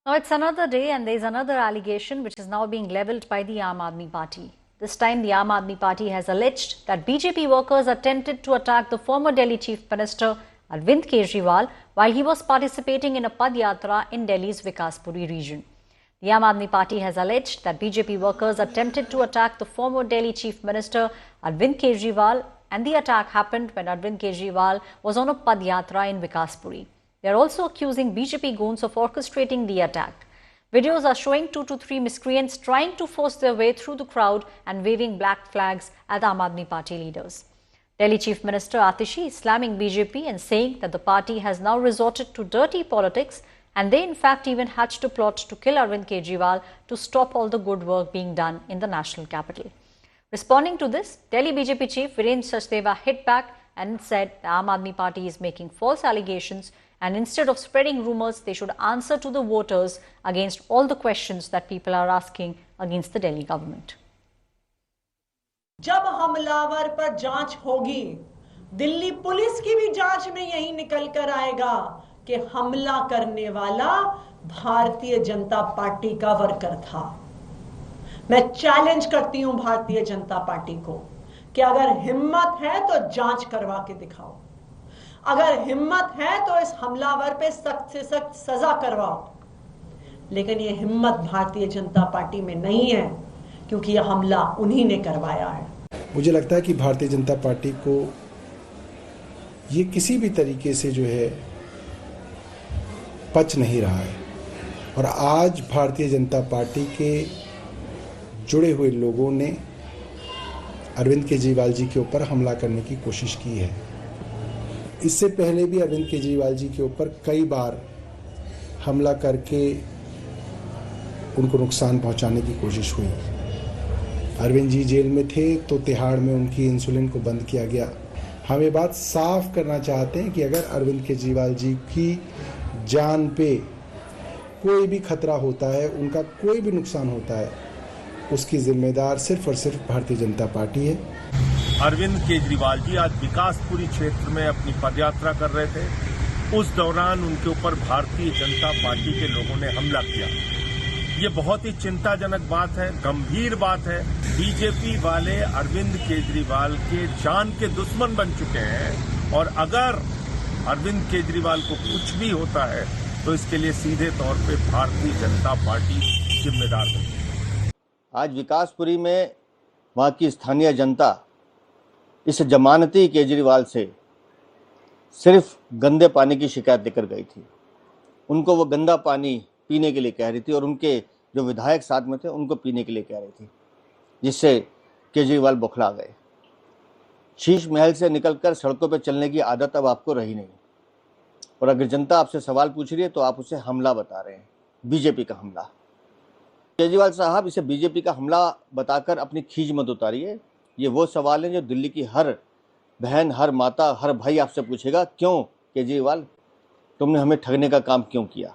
Now it's another day and there's another allegation which is now being levelled by the Aam Aadmi Party. This time the Aam Aadmi Party has alleged that BJP workers attempted to attack the former Delhi Chief Minister Arvind Kejriwal while he was participating in a Padyatra in Delhi's Vikaspuri region. The Aam Aadmi Party has alleged that BJP workers attempted to attack the former Delhi Chief Minister Arvind Kejriwal, and the attack happened when Arvind Kejriwal was on a Padyatra in Vikaspuri. They are also accusing BJP goons of orchestrating the attack. Videos are showing 2 to 3 miscreants trying to force their way through the crowd and waving black flags at Aam Aadmi Party leaders. Delhi Chief Minister Atishi is slamming BJP and saying that the party has now resorted to dirty politics, and they in fact even hatched a plot to kill Arvind Kejriwal to stop all the good work being done in the national capital. Responding to this, Delhi BJP Chief Virendra Sachdeva hit back and said the Aam Aadmi Party is making false allegations, and instead of spreading rumours, they should answer to the voters against all the questions that people are asking against the Delhi government. जब हमलावर पर जांच होगी, Delhi police की भी जांच में यही निकल कर आएगा कि हमला करने वाला भारतीय जनता पार्टी का वर्कर था। मैं चैलेंज करती हूं भारतीय जनता पार्टी को कि अगर हिम्मत है तो जांच करवा के दिखाओ, अगर हिम्मत है तो इस हमलावर पे सख्त से सख्त सजा करवाओ। लेकिन ये हिम्मत भारतीय जनता पार्टी में नहीं है, क्योंकि यह हमला उन्हीं ने करवाया है। मुझे लगता है कि भारतीय जनता पार्टी को ये किसी भी तरीके से जो है पच नहीं रहा है, और आज भारतीय जनता पार्टी के जुड़े हुए लोगों ने अरविंद केजरीवाल जी के ऊपर हमला करने की कोशिश की है। इससे पहले भी अरविंद केजरीवाल जी के ऊपर कई बार हमला करके उनको नुकसान पहुंचाने की कोशिश हुई। अरविंद जी जेल में थे तो तिहाड़ में उनकी इंसुलिन को बंद किया गया। हम ये बात साफ करना चाहते हैं कि अगर अरविंद केजरीवाल जी की जान पे कोई भी खतरा होता है, उनका कोई भी नुकसान होता है, उसकी जिम्मेदार सिर्फ और सिर्फ भारतीय जनता पार्टी है। अरविंद केजरीवाल जी आज विकासपुरी क्षेत्र में अपनी पदयात्रा कर रहे थे। उस दौरान उनके ऊपर भारतीय जनता पार्टी के लोगों ने हमला किया। ये बहुत ही चिंताजनक बात है, गंभीर बात है। बीजेपी वाले अरविंद केजरीवाल के जान के दुश्मन बन चुके हैं, और अगर अरविंद केजरीवाल को कुछ भी होता है तो इसके लिए सीधे तौर पे भारतीय जनता पार्टी जिम्मेदार है। आज विकासपुरी में वहाँ की स्थानीय जनता इस जमानती केजरीवाल से सिर्फ गंदे पानी की शिकायत लेकर गई थी। उनको वो गंदा पानी पीने के लिए कह रही थी, और उनके जो विधायक साथ में थे उनको पीने के लिए कह रही थी, जिससे केजरीवाल बौखला गए। शीश महल से निकलकर सड़कों पर चलने की आदत अब आपको रही नहीं, और अगर जनता आपसे सवाल पूछ रही है तो आप उसे हमला बता रहे हैं, बीजेपी का हमला। केजरीवाल साहब, इसे बीजेपी का हमला बताकर अपनी खींच मत उतारिए। ये वो सवाल है जो दिल्ली की हर बहन, हर माता, हर भाई आपसे पूछेगा, क्यों केजरीवाल तुमने हमें ठगने का काम क्यों किया।